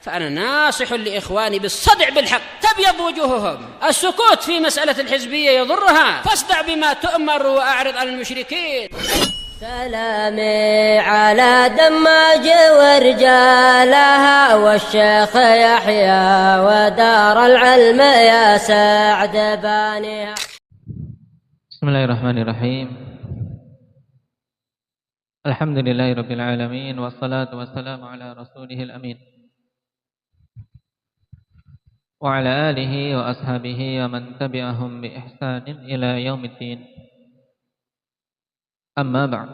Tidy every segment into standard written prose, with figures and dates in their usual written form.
فأنا ناصح لإخواني بالصدع بالحق تبيض وجوههم. السكوت في مسألة الحزبية يضرها، فاصدع بما تؤمر وأعرض عن المشركين. سلامي على دماج ورجالها والشيخ يحيى ودار العلم يا سعد بانيها. Bismillahirrahmanirrahim. Alhamdulillahirabbil alamin wassalatu wassalamu ala rasulihil amin. Wa ala alihi wa ashabihi wa man tabi'ahum bi ihsanin ila yaumiddin. Amma ba'd.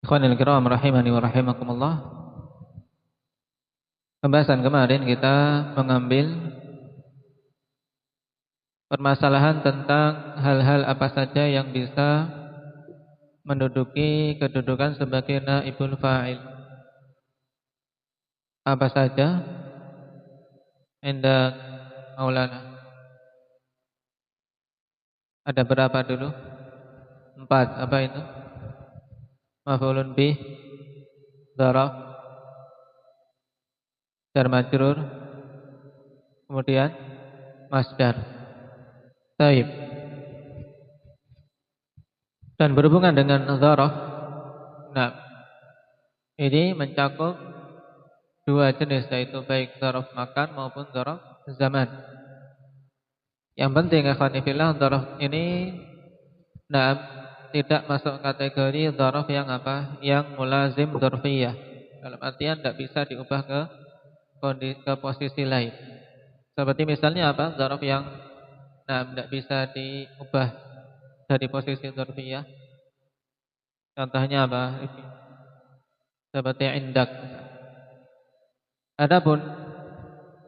Ikhwanil kiram rahimani wa rahimakumullah. Pembahasan kemarin kita mengambil permasalahan tentang hal-hal apa saja yang bisa menduduki kedudukan sebagai naibul fa'il. Apa saja? Indah Maulana. Ada berapa dulu? 4. Apa itu? Maf'ulun bih, dzaraf, jar majrur, kemudian masdar. Baik. Dan berhubungan dengan dzaraf. Nah, ini mencakup 2 jenis, yaitu baik dzaraf makan maupun dzaraf zaman. Yang penting ikhwan fillah, dzaraf ini tidak masuk kategori dzaraf yang apa? Yang mulazim dzarfiyah. Dalam artian tidak bisa diubah ke posisi lain. Seperti misalnya apa? Dzaraf yang tidak bisa diubah dari posisi dzarfiyah. Contohnya apa? Seperti indak. Adapun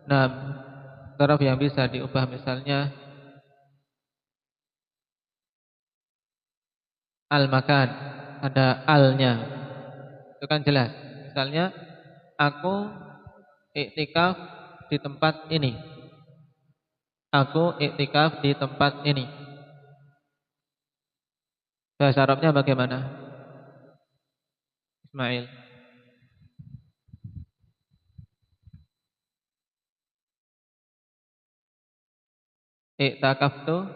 dzaraf yang bisa diubah misalnya al-makan, ada alnya. Itu kan jelas. Misalnya aku iktikaf di tempat ini. Aku iktikaf di tempat ini. Bahasa Arabnya bagaimana? Ismail. Iktakaftu,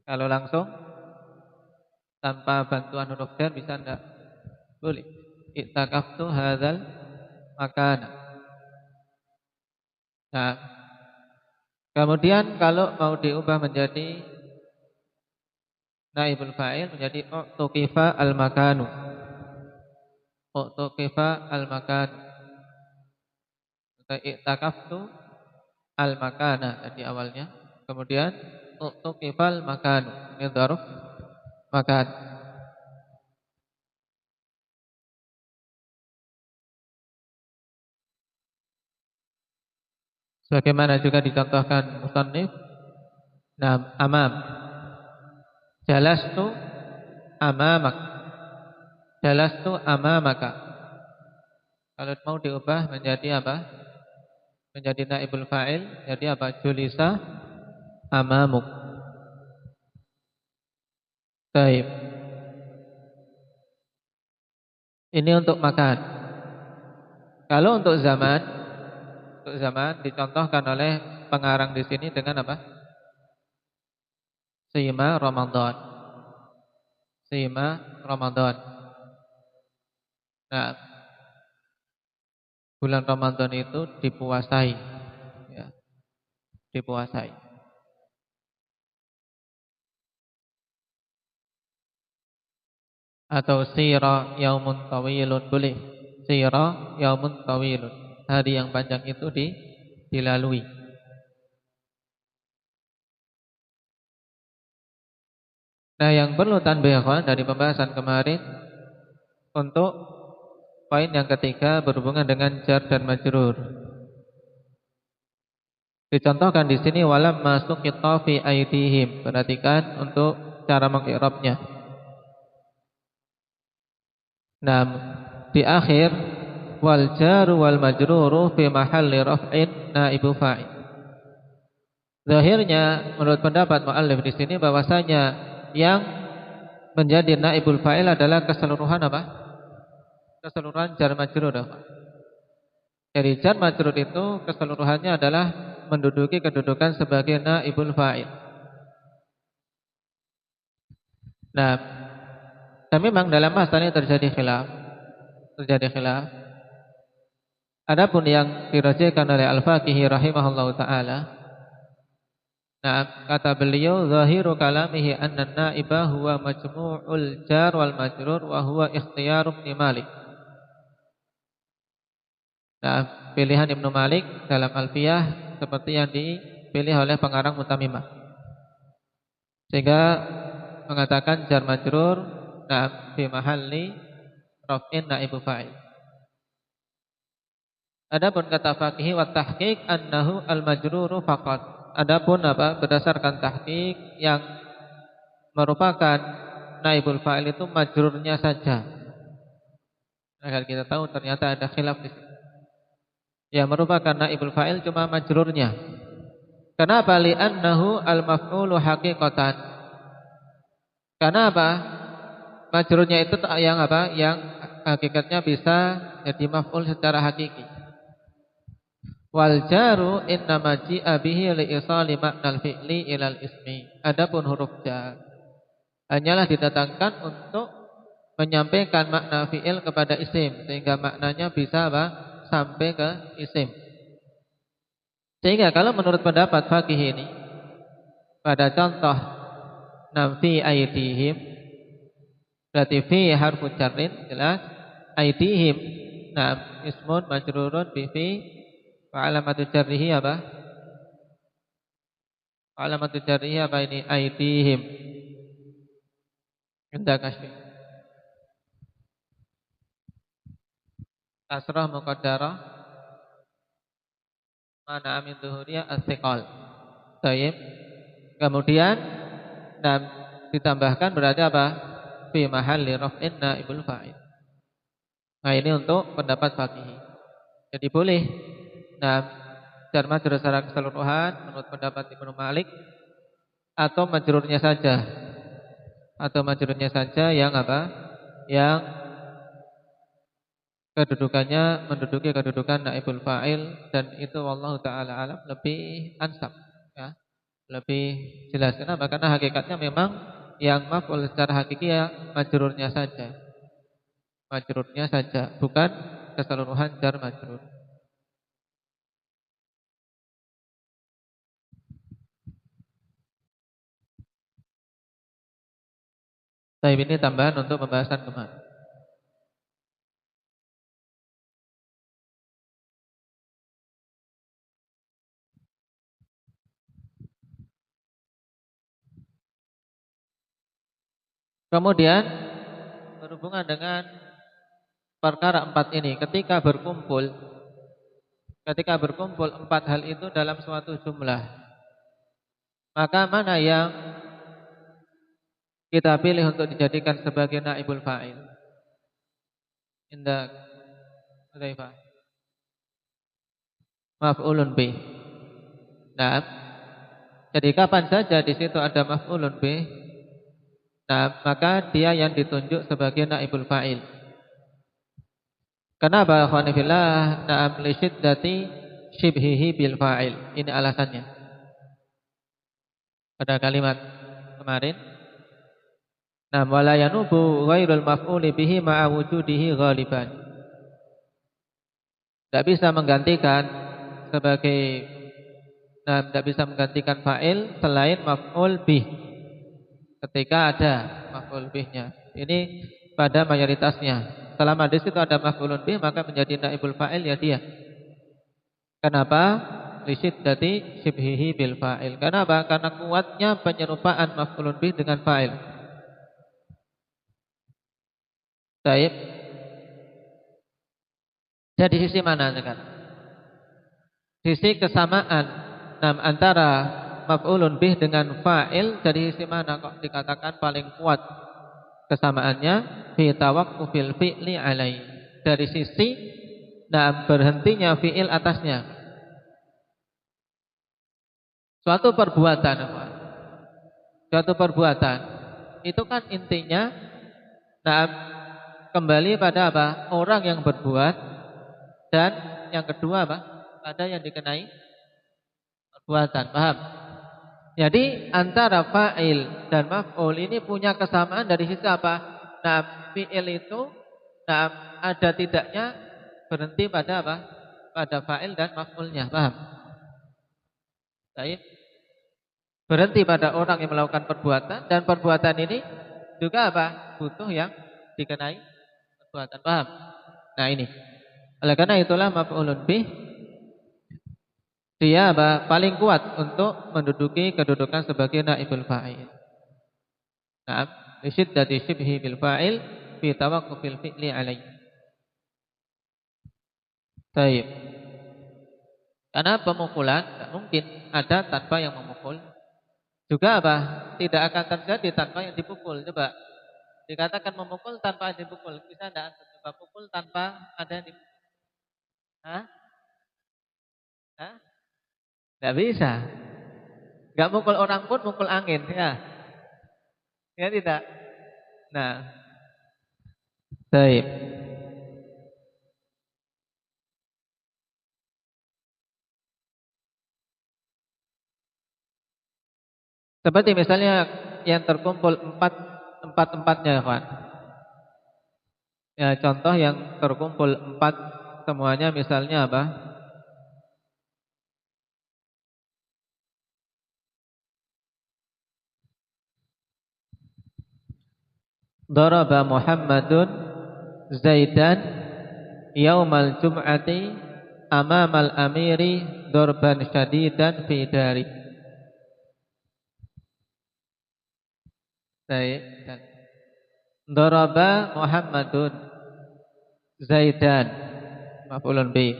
kalau langsung tanpa bantuan huruf jar bisa enggak? Boleh. Iktakaftu hadzal makana. Nah, kemudian kalau mau diubah menjadi naibul fa'il menjadi u'tuqifa al-makanu. U'tuqifa al-makanu. Iktakaftu al-makana tadi awalnya. Kemudian u'tuqifal makanu. Ini dzarf makan. Sebagaimana juga dicontohkan musannif. Amam. Jalastu amamak. Jalastu amamaka. Kalau mau diubah menjadi apa? Menjadi naibul fa'il, jadi apa? Julisa amamuk. Baik. Ini untuk makan. Kalau untuk zaman dicontohkan oleh pengarang di sini dengan apa? Siyama Ramadan. Siyama Ramadan. Nah, bulan Ramadan itu dipuasai, ya, dipuasai. Atau sira yaumun tawilun, boleh. Sira yaumun tawilun, hari yang panjang itu dilalui. Nah, yang perlu tanbih dari pembahasan kemarin untuk poin yang ketiga berhubungan dengan jar dan majrur. Dicontohkan di sini walam masuk fi aidihim. Perhatikan untuk cara mengi'rabnya. Nah, di akhir wal jaru wal majruru fi mahalli raf'in naibu fa'il. Zahirnya menurut pendapat muallif di sini bahwasanya yang menjadi naibul fa'il adalah keseluruhan apa? keseluruhan jar majrur. Jadi jar majrur itu keseluruhannya adalah menduduki kedudukan sebagai naibul fa'il. Nah, dan memang dalam masalah ini terjadi khilaf. Adapun yang dirajikan oleh Al-Faqihi rahimahullahu taala, nah, kata beliau zahiru kalamihi anna naiba huwa majmu'ul jar wal majrur wa huwa ikhtiyar Ibnu Malik. Nah, pilihan Ibnu Malik dalam Alfiyah seperti yang dipilih oleh pengarang Mutamimah. Sehingga mengatakan jar majrur nah fi mahalli raf'in naibu fa'il. Adapun kata Faqihi wa tahqiq annahu al majruru faqat. Adapun berdasarkan tahqiq yang merupakan naibul fa'il itu majrurnya saja. Agar kita tahu ternyata ada khilaf di sini. Yang merupakan naibul fa'il cuma majrurnya. Kenapa? Li'annahu al-maf'ulu haqiqatan. Kenapa? Majrurnya itu yang Yang hakikatnya bisa jadi maf'ul secara hakiki. Wal jaru innama ji'a bihi li'isali maknal fi'li ilal ismi. Adapun huruf jar hanyalah didatangkan untuk menyampaikan makna fi'il kepada isim, sehingga maknanya bisa sampai ke isim. Sehingga kalau menurut pendapat Faqih ini, pada contoh fi aidihim, berarti fi harfu jarrin jelas, aidihim ismun majrurun bi fi wa alamatu jarrihi alamatu jarrihi ini aidihim inda kasfi kasrah muqaddarah mana amin zuhuriyah as-siqal. Baik. Kemudian ditambahkan berarti fi mahalli raf'in naibul fa'il. Nah, ini untuk pendapat Faqih. Jadi boleh jar majrur secara keseluruhan menurut pendapat Ibnu Malik atau majrurnya saja. Yang yang kedudukannya menduduki kedudukan naibul fa'il, dan itu wallahu taala alam lebih ansab ya, lebih jelas. Kenapa? Karena hakikatnya memang yang maf'ul secara hakiki majrurnya saja, bukan keseluruhan jar majrur. Baik, ini tambahan untuk pembahasan kemarin. Kemudian berhubungan dengan perkara 4 ini, ketika berkumpul 4 hal itu dalam suatu jumlah, maka mana yang kita pilih untuk dijadikan sebagai naibul fa'il? Indah Hudzaifah. Maf'ulun bih. Nah, jadi kapan saja di situ ada maf'ulun bih, maka dia yang ditunjuk sebagai naibul fa'il. Kenapa? Khwanifillah li syiddati shibhihi bil fa'il. Ini alasannya. Pada kalimat kemarin, wala yanubu ghairul maf'uli bihi ma'a wujudihi ghaliban. Tidak bisa menggantikan fa'il selain maf'ul bih ketika ada maf'ul bihnya. Ini pada mayoritasnya. Selama di situ ada maf'ulun bih, maka menjadi naibul fa'il ya dia. Kenapa? Li syiddati shibhihi bil fa'il. Kenapa? Karena kuatnya penyerupaan maf'ulun bih dengan fa'il. Baik. Jadi sisi mana sekarang? Sisi kesamaan antara maf'ulun bih dengan fa'il, dari sisi mana kok dikatakan paling kuat kesamaannya? Fi tawaqqufil fi'li alai. Dari sisi berhentinya fi'il atasnya. Suatu perbuatan itu kan intinya kembali pada apa? Orang yang berbuat, dan yang kedua apa? Pada yang dikenai perbuatan. Paham? Jadi antara fa'il dan maf'ul ini punya kesamaan dari sisi apa? Nah, fi'il itu ada tidaknya berhenti pada apa? Pada fa'il dan maf'ulnya. Paham? Baik. Berhenti pada orang yang melakukan perbuatan, dan perbuatan ini juga apa? Butuh yang dikenai perbuatan. Paham? Nah ini. Oleh karena itulah maf'ulun bih dia apa? Paling kuat untuk menduduki kedudukan sebagai naibul fa'il. Nah, lisyiddati syibhi bil fa'il fi tawaqqufil fi'li alaihi. Baik. Karena pemukulan tidak mungkin ada tanpa yang memukul. Juga apa? Tidak akan terjadi tanpa yang dipukul. Coba dikatakan memukul tanpa ada yang dipukul. Bisa tidak? Coba pukul tanpa ada yang dipukul. Hah? Hah? Tidak bisa. Tidak mukul orang pun mukul angin, ya. Ya tidak. Nah, baik. Seperti misalnya yang terkumpul empatnya, kawan. Ya, contoh yang terkumpul 4 semuanya, misalnya apa? Daraba Muhammadun Zaidan yaumal jum'ati amamal amiri darban syadidan fi dari. Zaidan. Daraba Muhammadun Zaidan maf'ulun bi.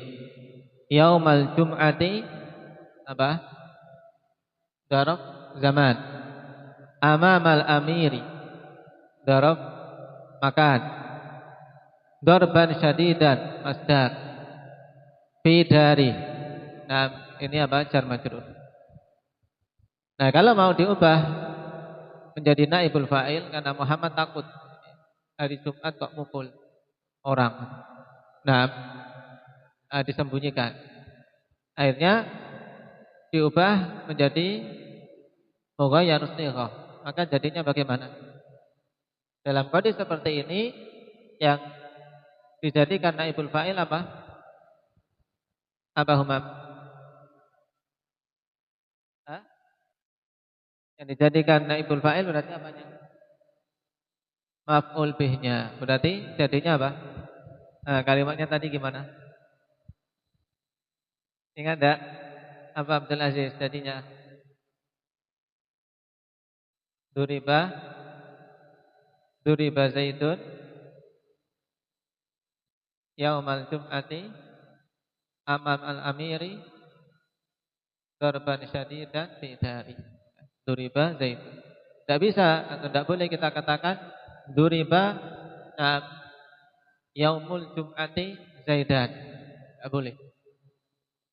Yaumal jum'ati apa? Darab zaman. Amamal amiri darab makan. Darban syadidan masdar. Fi dari. Nah, ini apa? Jar majrur. Nah, kalau mau diubah menjadi naibul fa'il, karena Muhammad takut hari Jumat kok mukul orang. Nah, disembunyikan. Akhirnya diubah menjadi mughayyarus shighah. Maka jadinya bagaimana? Dalam kondisi seperti ini yang dijadikan naibul fa'il apa? Apa humam? Hah? Yang dijadikan naibul fa'il berarti apanya? Maf'ul bihnya. Berarti jadinya apa? Nah, kalimatnya tadi gimana? Ingat enggak? Apa Abdul Aziz jadinya? Duriba Zaidun yaumal jum'ati amam al-amiri darban syadidan fi dari. Duriba Zaidun. Tidak bisa atau tidak boleh kita katakan duriba yaumul jum'ati Zaidan. Tidak boleh.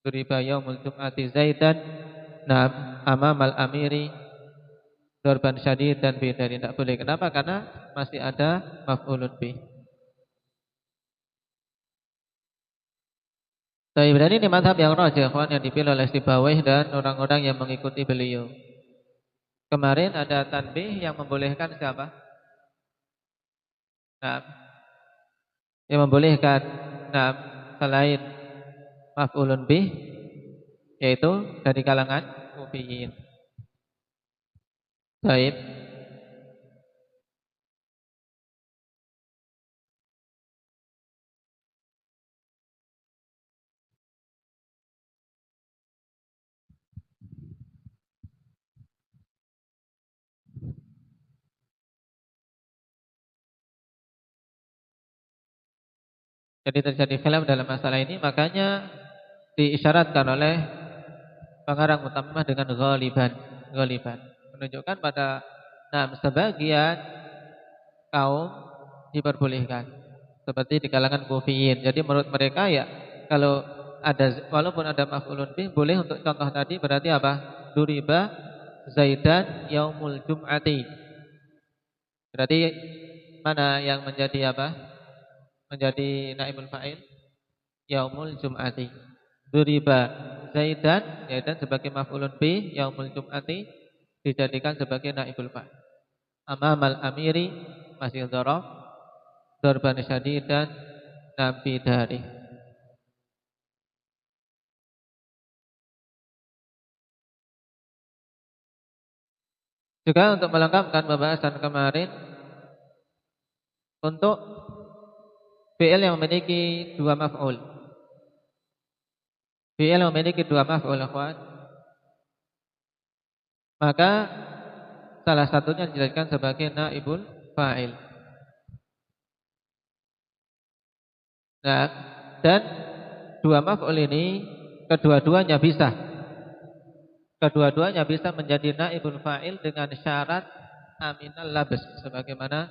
Duriba yaumul jum'ati Zaidan amam al-amiri darban syadidan fi dari. Tidak boleh. Kenapa? Karena masih ada maf'ulun bih. Baik, berarti ini mazhab yang rajih, yang dipilih oleh Sibawayh dan orang-orang yang mengikuti beliau. Kemarin ada tanbih yang membolehkan siapa? Nah, yang membolehkan selain maf'ulun bih, yaitu dari kalangan kufiyin. Baik. Jadi terjadi khilaf dalam masalah ini, makanya diisyaratkan oleh pengarang utama dengan ghaliban, menunjukkan pada sebagian kaum diperbolehkan, seperti di kalangan kufiyin. Jadi menurut mereka ya, kalau ada, walaupun ada maf'ulun bih, boleh untuk contoh tadi berarti apa? Duriba Zaidan yaumul jum'ati. Berarti mana yang menjadi apa? menjadi naibul fa'il yaumul jum'ati. Duriba Zaidan, Zaidan sebagai maf'ulun bi, yaumul jum'ati dijadikan sebagai naibul fa'il. Amamal amiri masih dzaraf, darban syadidan nabi dari. Juga untuk melengkapkan pembahasan kemarin, untuk fi'il yang memiliki dua maf'ul. Fi'il yang memiliki dua maf'ul, akhwat, maka salah satunya dijadikan sebagai naibul fa'il. Nah, dan dua maf'ul ini kedua-duanya bisa menjadi naibul fa'il dengan syarat aminal labs, sebagaimana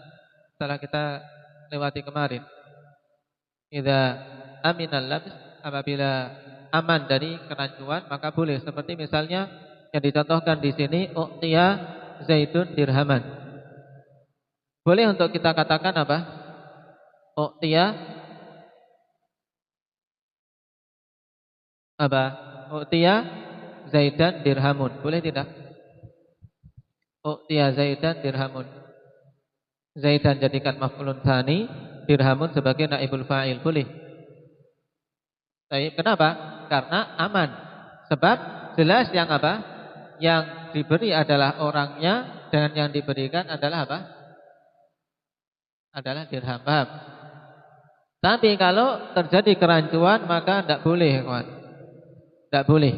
telah kita lewati kemarin. Idza aminal labs, apabila aman dari kerancuan maka boleh. Seperti misalnya yang dicontohkan di sini, u'tiya Zaidun dirhaman. Boleh untuk kita katakan apa? U'tiya apa? U'tiya Zaidan dirhamun. Boleh tidak? U'tiya Zaidan dirhamun. Zaidan jadikan maf'ulun tsani, dirhamun sebagai naibul fa'il. Boleh. Baik, kenapa? Karena aman. Sebab jelas yang apa? Yang diberi adalah orangnya, dan yang diberikan adalah apa? Adalah dirham. Paham? Tapi kalau terjadi kerancuan maka tidak boleh, kawan. Tidak boleh.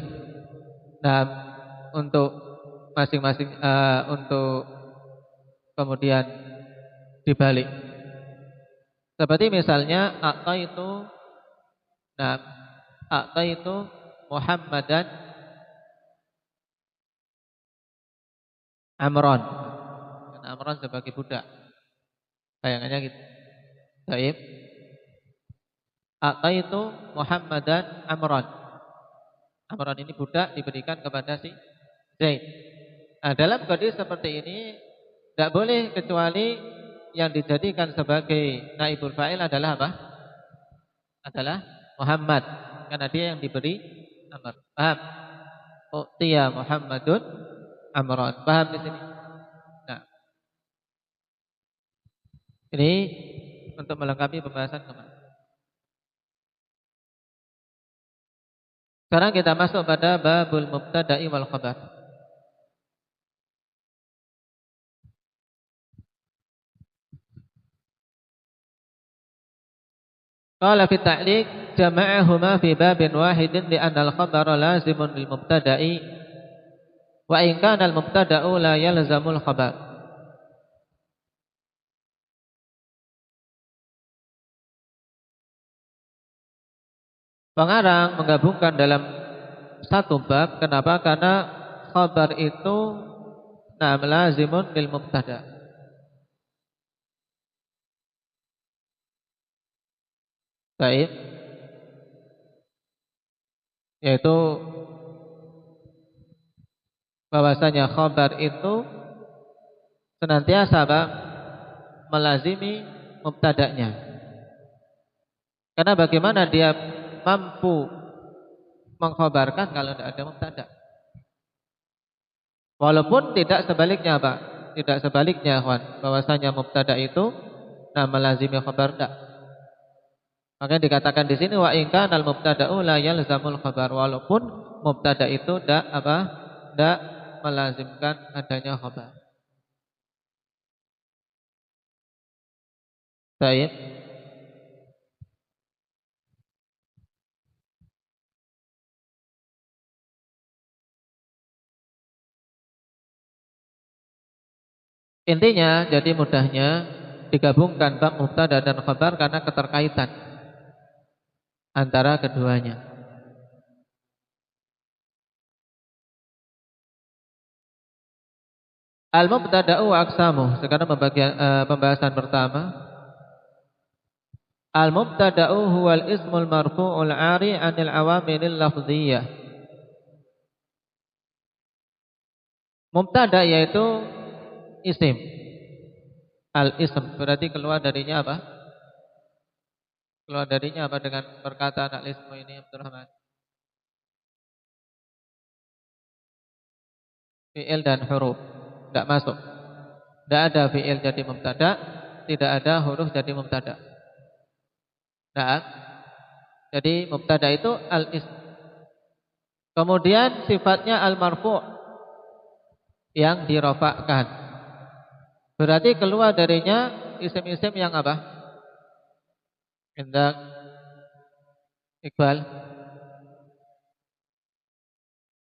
Nah, untuk masing-masing untuk kemudian dibalik. Seperti misalnya itu Muhammadan Amron. Amron sebagai budak. Bayangannya gitu. Baik. Itu Muhammadan Amron. Amron ini budak diberikan kepada si Zaid. Nah, dalam kondisi seperti ini tidak boleh kecuali yang dijadikan sebagai naibul fa'il adalah apa? Adalah Muhammad, karena dia yang diberi Amr. Paham? U'tiya Muhammadun Amron. Paham di sini? Nah, ini untuk melengkapi pembahasan kemarin. Sekarang kita masuk pada babul mubtada'i wal khabar. Qala fi ta'liq jama'ahuma fi babin wahidin li'anna al-khabara lazimun lil mubtada'i wa in kana al-mubtada'u la yalzamul khabar. Pengarang menggabungkan dalam satu bab. Kenapa? Karena khabar itu lazimun lil mubtada. Baik. Yaitu bahwasanya khabar itu senantiasa melazimi mubtada'nya. Karena bagaimana dia mampu mengkhabarkan kalau tidak ada mubtada? Walaupun tidak sebaliknya, Pak. Tidak sebaliknya, kawan. Bahwasanya mubtada itu melazimi khabar tidak. Maka dikatakan di sini wa in kana al mubtada'u la yalzamul khabar. Walaupun mubtada itu tidak melazimkan adanya khabar. Baik. Intinya, jadi mudahnya digabungkan bab mubtada dan khabar karena keterkaitan antara keduanya. Al-mubtada'u wa aqsamuh. Sekarang pembahasan pertama. Al-mubtada'u huwal ismul marfu'ul 'ari 'anil awamilil lafdhiyah. Mubtada yaitu isim. Al-ism berarti keluar darinya apa? Keluar darinya apa dengan perkataan al-ismu ini Abdurrahman? Fi'il dan huruf. Tidak masuk. Tidak ada fi'il jadi mubtada, tidak ada huruf jadi mubtada. Nah, jadi mubtada itu al-ism. Kemudian sifatnya al-marfu' yang dirofakkan. Berarti keluar darinya isim-isim yang apa? Indah Iqbal.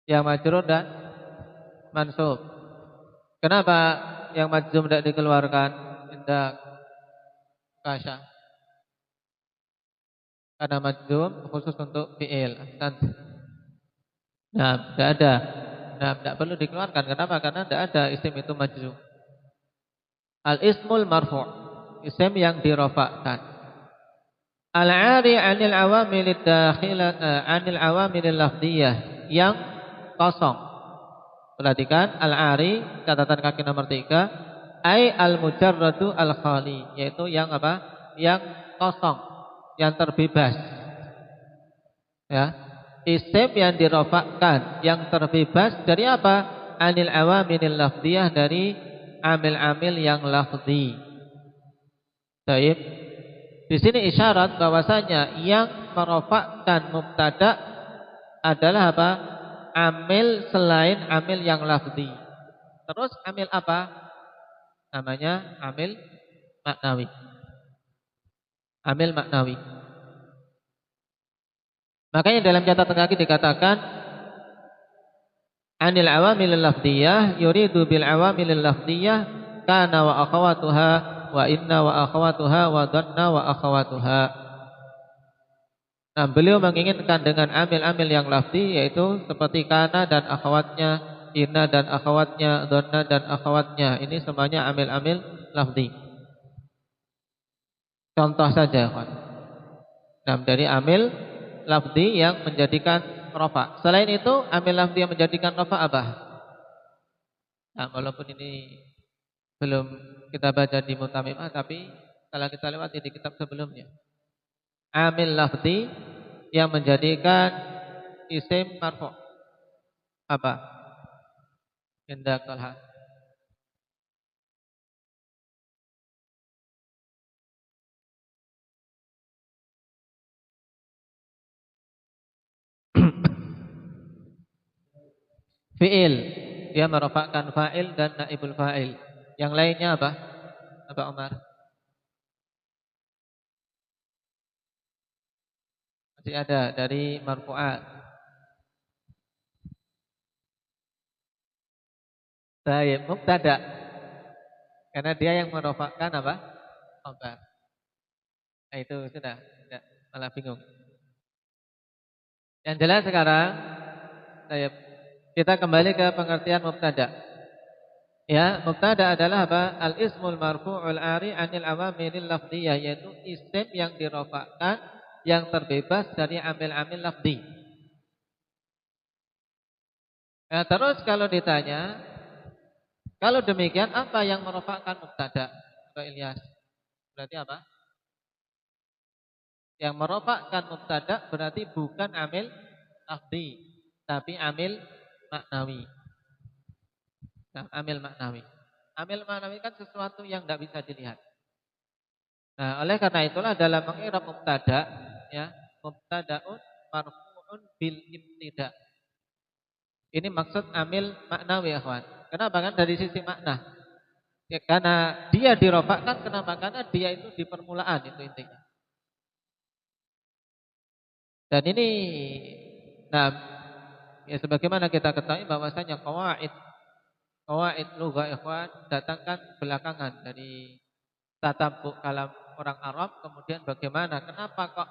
Yang majrur dan mansub. Kenapa yang majzum tidak dikeluarkan? Indah Kasha. Karena majzum khusus untuk fi'il. Nah, tidak ada. Nah, tidak perlu dikeluarkan. Kenapa? Karena tidak ada isim itu majzum. Al-ismul marfu', isim yang dirofakkan. Al-'ari 'anil awamil ad-dakhilah 'anil awamil lafdhiyah, yang kosong. Perhatikan al-'ari, catatan kaki nomor 3, ai al-mujarradu al-khali, yaitu yang apa? Yang kosong, yang terbebas. Ya. Isim yang dirofakkan, yang terbebas dari apa? 'Anil awamil lafdhiyah, dari amil-amil yang lafzi. Baik. Di sini isyarat bahwasanya yang merofakkan mubtada adalah apa? Amil selain amil yang lafzi. Terus amil apa? Namanya amil maknawi. Amil maknawi. Makanya dalam catatan kaki dikatakan anil awamil lafdhiyah yuridu bil awamil lafdhiyah kana wa akhawatuha wa inna wa akhawatuha wa dhanna wa akhawatuha. Nah, beliau menginginkan dengan amil-amil yang lafzi, yaitu seperti kana dan akhawatnya, inna dan akhawatnya, dhanna dan akhawatnya. Ini semuanya amil-amil lafzi. Contoh saja, kawan. Nah, dari amil lafzi yang menjadikan rafa. Selain itu, amil lafzi yang menjadikan rafa apa? Nah, walaupun ini belum kita baca di Mutamimah, tapi kalau kita lewati di kitab sebelumnya. Amil lafzi yang menjadikan isim marfu' apa? Indah Talha. Fi'il, dia merofakkan fa'il dan naibul fa'il. Yang lainnya apa? Apa Umar? Masih ada dari marfu'at. Baik, mubtada. Karena dia yang merofakkan apa? Khabar. Nah, itu sudah, tidak, malah bingung. Yang jelas sekarang, kita kembali ke pengertian mubtada. Ya, mubtada adalah apa? Al-ismul marfu'ul 'ari 'anil awamilil lafdhiyah, yaitu isim yang dirofakkan, yang terbebas dari amil-amil lafzi. Nah, terus kalau ditanya, kalau demikian apa yang merofakkan mubtada? Pak Ilyas, berarti apa? Yang merofakkan mubtada berarti bukan amil lafzi, tapi amil maknawi. Nah, amil maknawi. Amil maknawi kan sesuatu yang tidak bisa dilihat. Nah, oleh karena itulah dalam mengi'rab mubtada, ya, mubtadaun marfu'un bil ibtida. Ini maksud amil maknawi, ya kawan. Kenapa? Kan dari sisi makna. Ya, karena dia dirofakkan, kenapa? Karena dia itu di permulaan, itu intinya. Dan ini, nah, ya sebagaimana kita ketahui bahwasanya qawaid lugah, ikhwan, datangkan belakangan dari tatabbu kalam orang Arab. Kemudian bagaimana, kenapa kok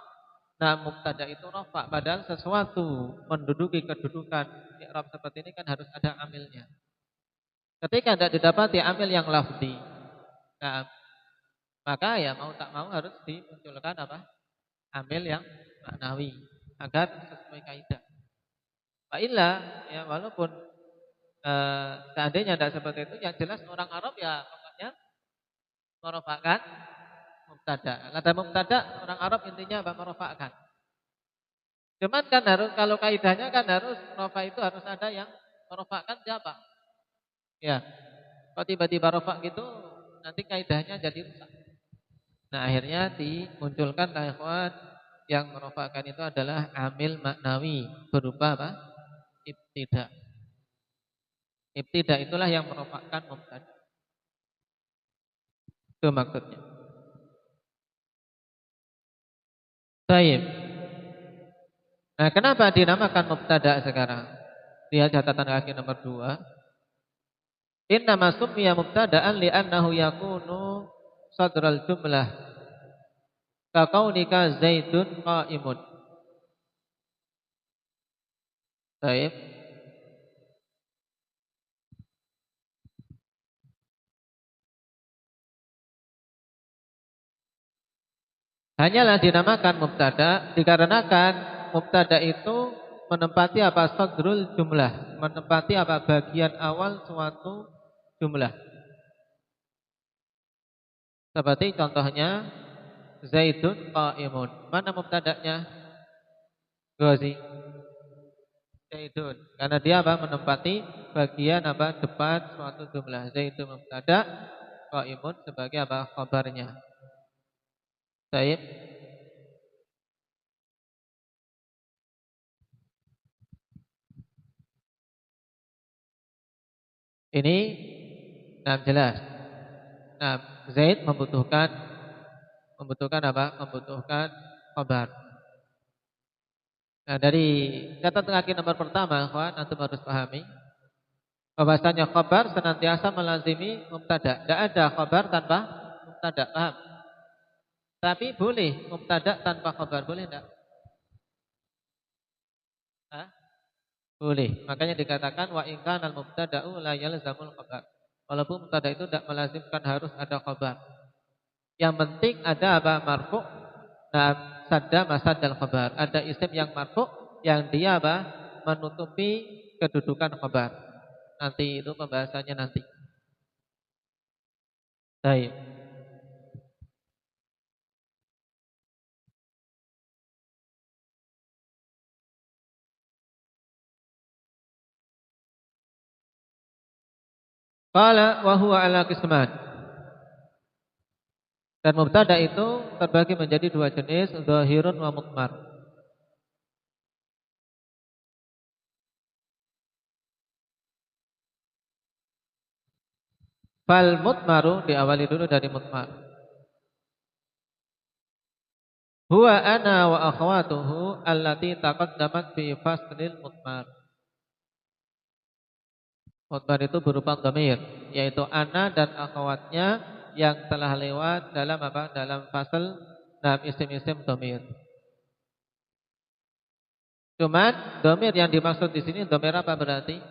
mubtada itu rafa, padahal sesuatu menduduki kedudukan i'rab seperti ini kan harus ada amilnya. Ketika tidak didapati amil yang lafzi, nah, maka ya mau tak mau harus dimunculkan apa? Amil yang maknawi agar sesuai kaidah. Fa'illa, ya walaupun seandainya tidak seperti itu, yang jelas orang Arab ya pokoknya merofakkan mubtada. Kata mubtada orang Arab intinya apa? Merofakkan. Cuman kan harus kalau kaidahnya kan harus rofa itu harus ada yang merofakkan siapa? Ya. Kalau tiba-tiba rofa gitu nanti kaidahnya jadi rusak. Nah, akhirnya dimunculkan ikhwan yang merofakkan itu adalah amil maknawi berupa apa? Ibtida. Ibtida itulah yang merofakkan mubtada. Itu maksudnya. Baik. Nah, kenapa dinamakan mubtada sekarang? Lihat catatan kaki nomor 2. Innama summiya mubtada'an li'annahu yakunu sadral jumlah ka kaunika Zaidun qa'imun. Baik. Hanyalah dinamakan mubtada dikarenakan mubtada itu menempati apa? Sadrul jumlah, menempati apa? Bagian awal suatu jumlah. Seperti contohnya Zaidun qa'imun. Mana mubtadanya? Ghazi. Zaidun. Karena dia apa? Menempati bagian apa? Depan suatu jumlah. Zaidun mubtada, qa'imun sebagai apa? Khabarnya. Baik. Ini jelas. Nah, Zaid membutuhkan apa? Membutuhkan khabar. Nah, dari catatan kaki nomor pertama, kawan, antum harus pahami bahwasanya khabar senantiasa melazimi mubtada. Tidak ada khabar tanpa mubtada, paham? Tapi boleh mubtada tanpa khabar, boleh enggak? Hah? Boleh. Makanya dikatakan wa in kana al-mubtada'u la yalzamul khabar. Walaupun mubtada itu tidak melazimkan harus ada khabar. Yang penting ada apa? Marfu'. Nah, sadda masaddal khabar. Ada isim yang marfu' yang dia apa? Menutupi kedudukan khabar. Nanti itu pembahasannya nanti. Baik. Qala wa huwa ala qisman. Dan mubtada itu terbagi menjadi dua jenis, zahirun wa mudmar. Fal mudmaru diawali dulu dari mudmar. Huwa ana wa akhwatuhu allati taqaddamat fi faslil mudmar. Mudmar itu berupa dhamir, yaitu ana dan akhwatnya yang telah lewat dalam apa? Dalam fasal isim-isim dhamir. Cuman dhamir yang dimaksud di sini dhamir apa berarti?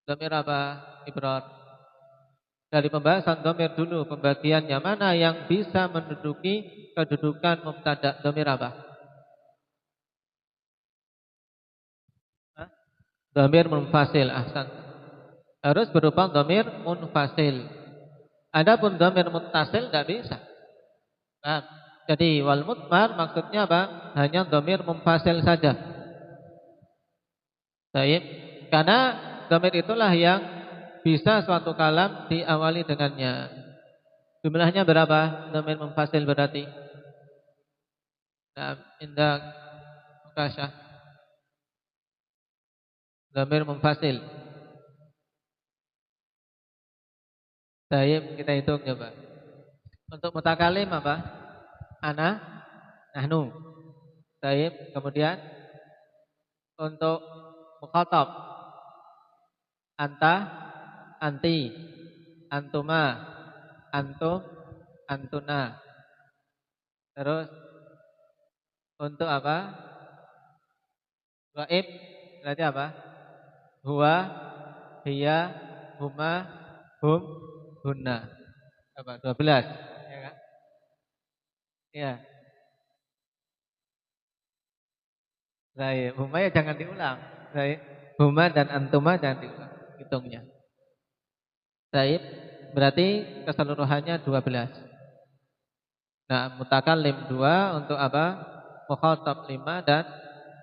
Dhamir apa? Ibrar. Dari pembahasan dhamir dulu, pembagiannya mana yang bisa menduduki kedudukan mubtada, dhamir apa? Dhamir munfasil, ahsan. Harus berupa dhamir munfasil. Adapun dhamir muttasil tidak bisa. Nah, jadi wal mudmar maksudnya apa? Hanya dhamir munfasil saja. Baik. Karena dhamir itulah yang bisa suatu kalam diawali dengannya. Jumlahnya berapa? Dhamir munfasil berarti. Nah, indah mukasyah. Dhamir munfasil. Baik, kita hitung coba. Untuk mutakalim apa? Ana, nahnu. Baik, kemudian untuk mukhatab anta, anti, antuma, antum, antuna. Terus untuk apa? Gaib berarti apa? Huwa, hiya, huma, hum, hunna. Apa? 12, ya kan? Ya. Baik, huma ya jangan diulang. Baik. Huma dan antuma jangan diulang hitungnya. Baik. Berarti keseluruhannya 12. Nah, mutakallim 2 untuk apa? Mukhatab 5 dan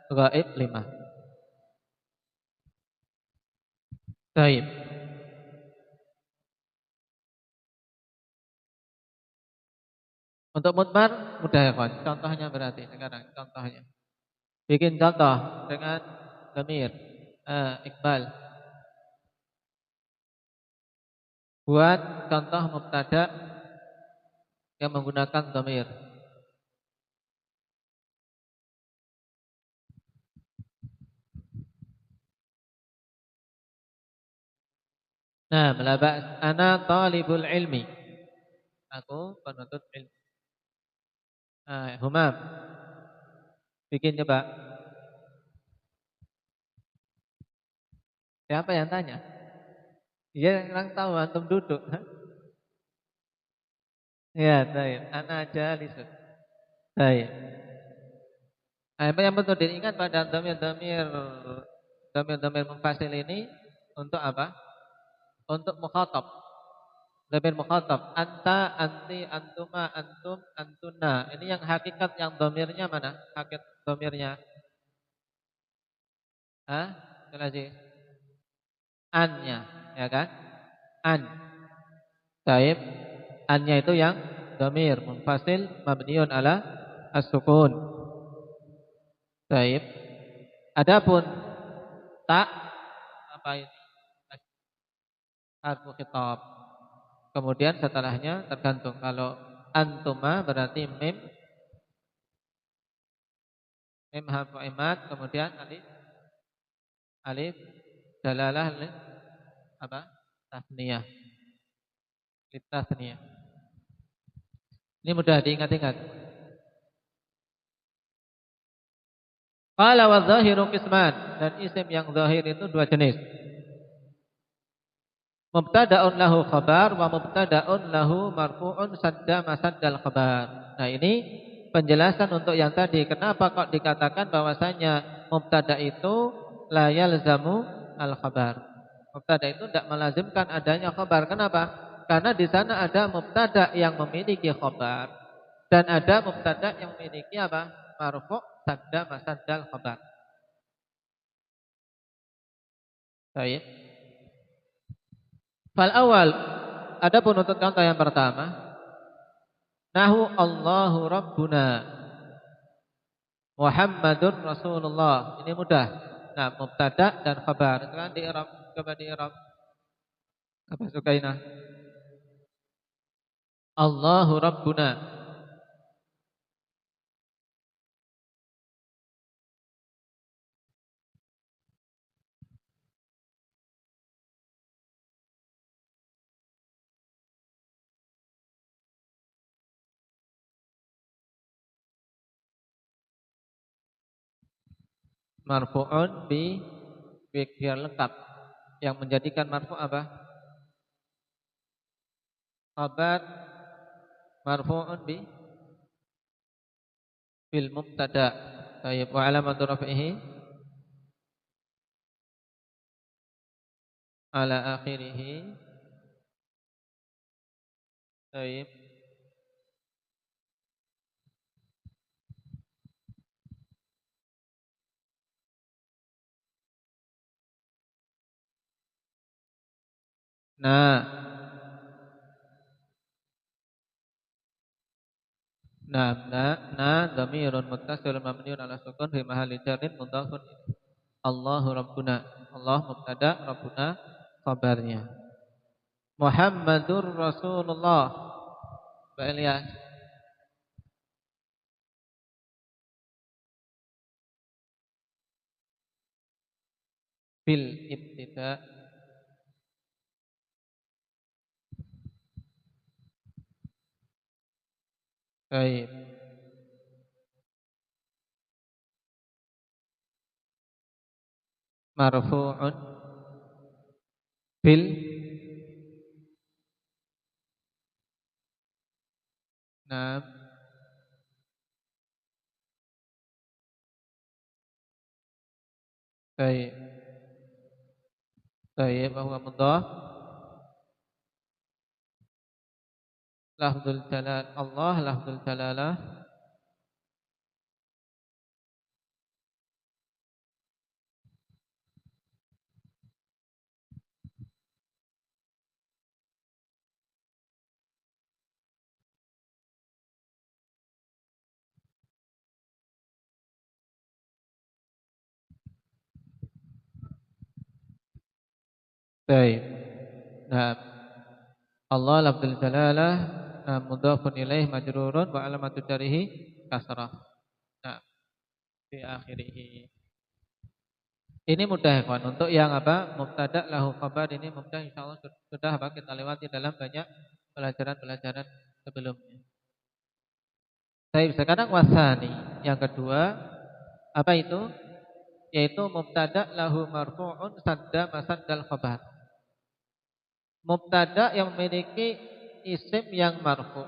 ghaib 5. Baik. Untuk mudmar mudah ya kawan. Contohnya berarti sekarang contohnya. Bikin contoh dengan dhamir. Iqbal. Buat contoh mubtada yang menggunakan dhamir. Nah, melabas ana talibul ilmi. Aku penuntut ilmu. Humam. Bikin coba. Siapa yang tanya? Iya, orang tahu antum duduk. Ya, baik. Ana jalisun. Baik. Apa yang betul diingat pada dhamir munfasil ini untuk apa? Untuk mukhatab. Dhamir mukhatab. Anta, anti, antuma, antum, antuna. Ini yang hakikat yang dhamirnya mana? Hakikat dhamirnya. Jelasin. Annya, ya kan? An. Taib. Annya itu yang dhamir munfasil mabniun ala as-sukun. Taib. Adapun tak apa ini? Harfu khitab. Kemudian setelahnya tergantung. Kalau antuma berarti mim harfu imad, kemudian alif dalalah apa? Tasniyah. Tasniyah. Ini mudah diingat-ingat. Qala wa dhahiru qisman, dan isim yang zahir itu dua jenis. Mubtada'un lahu khabar wa mubtada'un lahu marfu'un sadda masaddal khabar. Nah, ini penjelasan untuk yang tadi. Kenapa kok dikatakan bahwasanya mubtada itu la yalzamu al khabar. Mubtada itu tidak melazimkan adanya khabar. Kenapa? Karena di sana ada mubtada yang memiliki khabar dan ada mubtada yang memiliki apa? Marfu' sadda masaddal khabar. Baik. Fal awal, adapun untuk contoh yang pertama, nahu Allahu Rabbuna Muhammadur Rasulullah. Ini mudah. Nah, mubtada dan khabar. Sekarang di i'rab, coba di i'rab. Apa Sukainah? Allahu Rabbuna. Marfu'un bi biar lengkap. Yang menjadikan marfu' apa? Khabar marfu'un bi bil mubtada. Baik, wa alamatu raf'ihi ala akhirih. Baik. Nah, dhamirun muttasilun mabniun ala sukun fi mahalli jarrin mudhafun. Allahu Rabbuna. Allah mubtada, Rabbuna khabarnya. Muhammadur Rasulullah. Pak Ilyas. Bil ibtida. Baik. Marfu'un bil Naam. Baik. Baik, bahwa mudhaf lafzul jalal Allah, lafzul jalalah. Baik. Nah, Allah lafzul jalalah, nah, mudhafun ilaih majrurun wa alamatu jarihi kasrah. Nah, di akhirih. Ini mudah ya kawan. Untuk yang apa? Mubtada lahu khabar ini mudah, insyaallah sudah apa kita lewati dalam banyak pelajaran-pelajaran sebelumnya. Baik, sekarang wasani yang kedua apa itu? Yaitu mubtada lahu marfu'un sadda masaddal khabar. Mubtada yang memiliki isim yang marfu',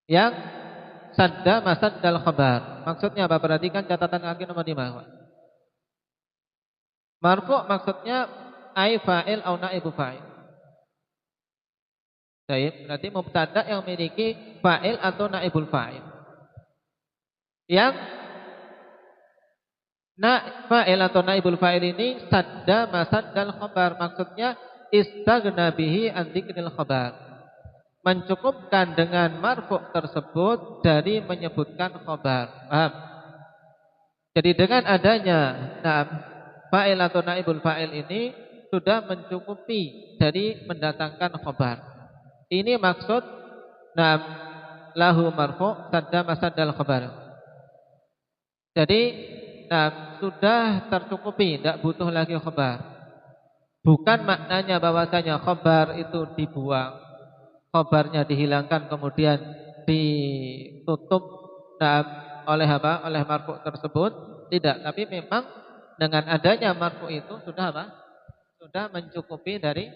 yang sadda masaddal khabar. Maksudnya apa? Perhatikan catatan kaki nomor 5. Marfu' maksudnya ai fa'il au naibu fa'il. Baik, berarti mubtada yang memiliki fa'il atau naibul fa'il. Yang fa'il atau naibul fa'il ini sadda masaddal khabar, maksudnya istaghna bihi an dzikril khabar. Mencukupkan dengan marfu' tersebut dari menyebutkan khabar. Paham? Jadi dengan adanya fa'il atau naibul fa'il ini sudah mencukupi dari mendatangkan khabar. Ini maksud lahu marfu' sadda masaddal khabar. Jadi sudah tercukupi, tidak butuh lagi khabar. Bukan maknanya bahwasanya khabar itu dibuang, khabarnya dihilangkan kemudian ditutup oleh apa? Oleh marfu' tersebut. Tidak, tapi memang dengan adanya marfu' itu sudah apa? Sudah mencukupi dari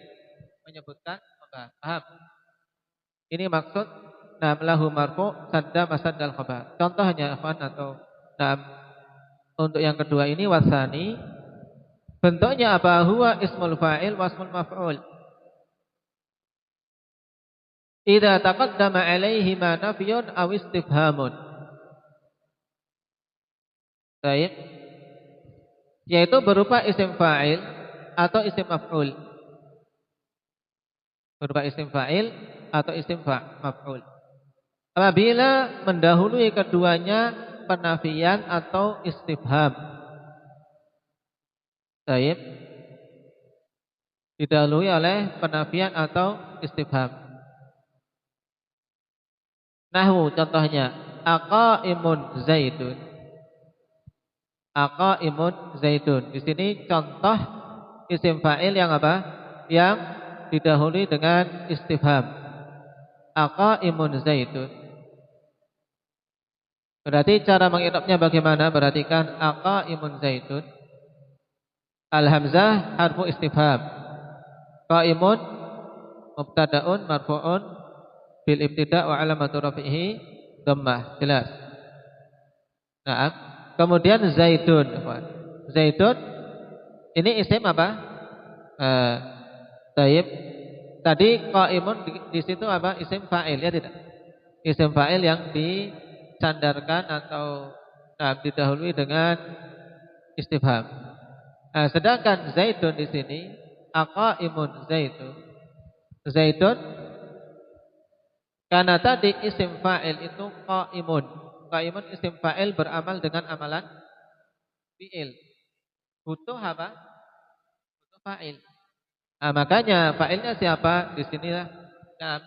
menyebutkan khabar. Paham? Ini maksud lahu marfu' sadda masaddal khabar. Contohnya ikhwan atau untuk yang kedua ini wasani, bentuknya apa? Huwa ismul fa'il wa ismul maf'ul. Idza taqaddama 'alaihi ma nafyun aw istifhamun. Baik. Yaitu berupa isim fa'il atau isim maf'ul. Berupa isim fa'il atau isim maf'ul. Apabila mendahului keduanya penafian atau istifham. Baik. Didahului oleh penafian atau istifham. Nahwu contohnya aqaimun zaidun. Aqaimun zaidun. Di sini contoh isim fa'il yang apa? Yang didahului dengan istifham. Aqaimun zaidun. Berarti cara mengirabnya bagaimana? Perhatikan aqaimun zaidun. Al-hamzah harfu istifham. Qaimun mubtada'un marfu'un bil ibtida' wa alamatu rafihi dhammah. Jelas. Nah, kemudian zaidun. Zaidun ini isim apa? Taib. Tadi qaimun di situ apa? Isim fa'il ya tidak? Isim fa'il yang disandarkan atau didahului dengan istifham. Sedangkan zaidun di sini aqaimun zaidun. Zaidun karena tadi isim fa'il itu qaimun. Qaimun isim fa'il beramal dengan amalan fi'il. Butuh apa? Butuh fa'il. Makanya fa'ilnya siapa? Di sini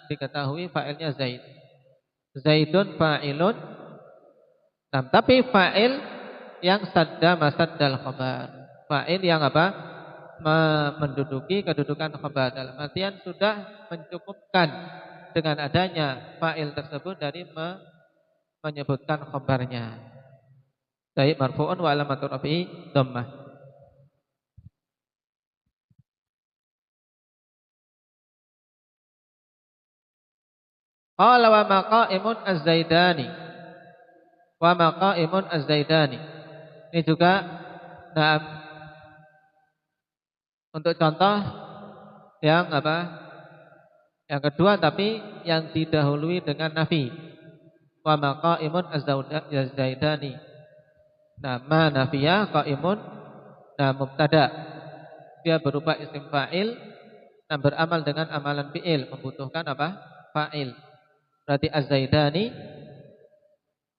diketahui fa'ilnya Zaid. Zaidun fa'ilun. Tapi fa'il yang sadda masaddal khabar. Fa'il yang apa? Menduduki kedudukan khabar. Dalam artian sudah mencukupkan dengan adanya fa'il tersebut dari menyebutkan khabarnya. Baik, marfu'un wa alamatu rafi'i dhammah. Qala wa maqaimun az-zaidani. Wa maqaimun az-zaidani. Ini juga untuk contoh yang apa? Yang kedua tapi yang didahului dengan nafi. Wa ma qa'imun az-zaidani. Nah, ma nafiyah qa'imun nah mubtada. Dia berupa isim fa'il dan beramal dengan amalan fi'il, membutuhkan apa? Fa'il. Berarti az-zaidani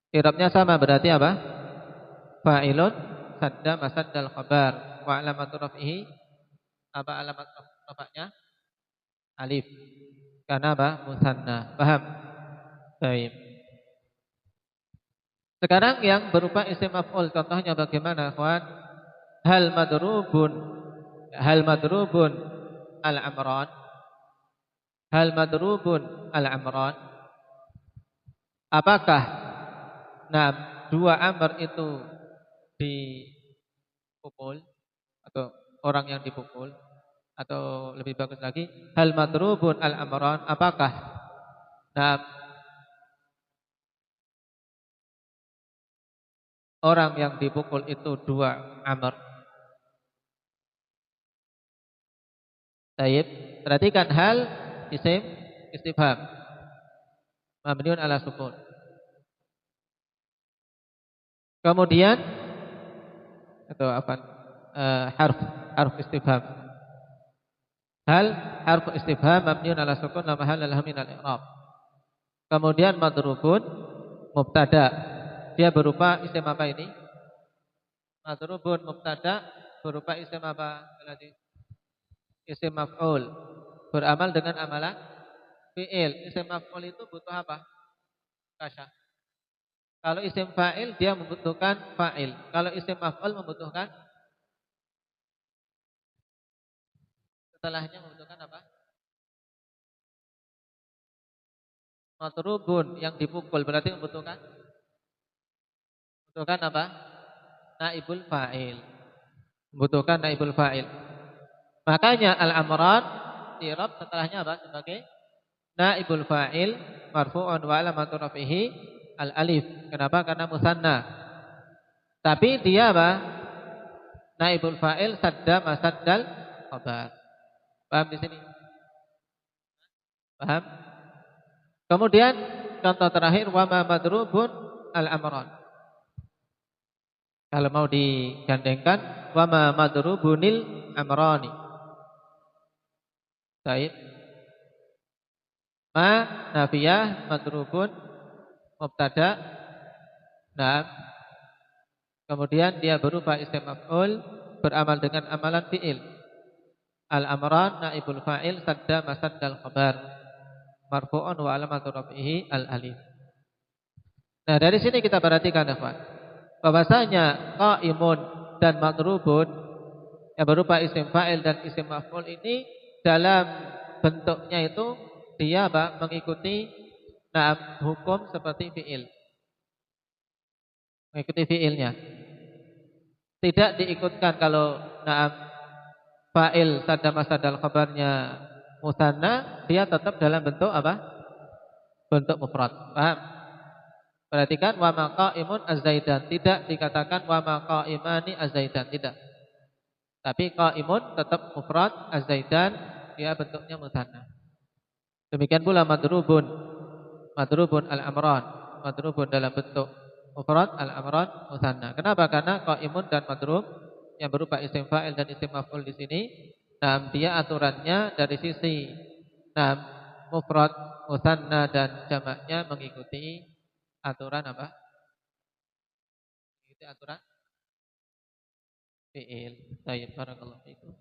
i'rabnya sama, berarti apa? Fa'ilun sadda masaddal khabar wa alamatu raf'ihi apa alamat rafa'nya? Alif. Karena apa? Musanna. Paham? Baik. Sekarang yang berupa isim maf'ul, contohnya bagaimana, kawan? Hal madrubun al-amran. Hal madrubun al-amran. Apakah nah dua amr itu dipukul atau orang yang dipukul, atau lebih bagus lagi hal madrubun al-amran, apakah nah orang yang dipukul itu dua amr. Baik, perhatikan hal isim istifham mabniun ala sukun. Kemudian atau apa? Harf istifham. Hal harf istifham mabniun ala sukun la mahalla lahu min al-i'rab. Kemudian madrubun mubtada. Dia berupa isim apa ini? Madrubun mubtada berupa isim apa? Isim maf'ul. Beramal dengan amalan fi'il. Isim maf'ul itu butuh apa? Kasya. Kalau isim fa'il dia membutuhkan fa'il. Kalau isim maf'ul membutuhkan setelahnya membutuhkan apa? Madrubun yang dipukul berarti membutuhkan apa? Naibul fa'il. Membutuhkan naibul fa'il. Makanya al-amran i'rab setelahnya apa? Sebagai naibul fa'il marfu'un wa alamatu raf'ihi al-alif. Kenapa? Karena musanna. Tapi dia apa? Naibul fa'il sadda masaddal khabar. Paham di sini? Paham? Kemudian contoh terakhir wa ma madrubun al-amran. Kalau mau digandengkan wa ma madrubunil amrani. Baik. Ma nafiyah madrubun mubtada. Nah, kemudian dia berupa isim maf'ul beramal dengan amalan fi'il. Al-amran naibul fa'il sadda masaddal khabar marfu'un wa alamatu raf'ihi al-alif. Nah, dari sini kita perhatikan ikhwan, bahwasanya qaimun dan madrubun yang berupa isim fa'il dan isim maf'ul ini dalam bentuknya itu dia apa? Mengikuti hukum seperti fi'il. Mengikuti fi'ilnya. Tidak diikutkan kalau fa'il sadda masaddal khabarnya musanna, dia tetap dalam bentuk apa? Bentuk mufrad. Paham? Perhatikan wa ma qaimun az-zaidan, tidak dikatakan wa ma qaimani az-zaidan, tidak. Tapi qaimun tetap mufrad, az-zaidan dia bentuknya musanna. Demikian pula madrubun al-amran, madrubun dalam bentuk mufrad, al-amran musanna. Kenapa? Karena qaimun dan madrub yang berupa isim fa'il dan isim maf'ul di sini, dia aturannya dari sisi mufrad, musanna dan jamaknya mengikuti aturan apa? Mengikuti aturan fi'il. Baik, barakallahu fiikum.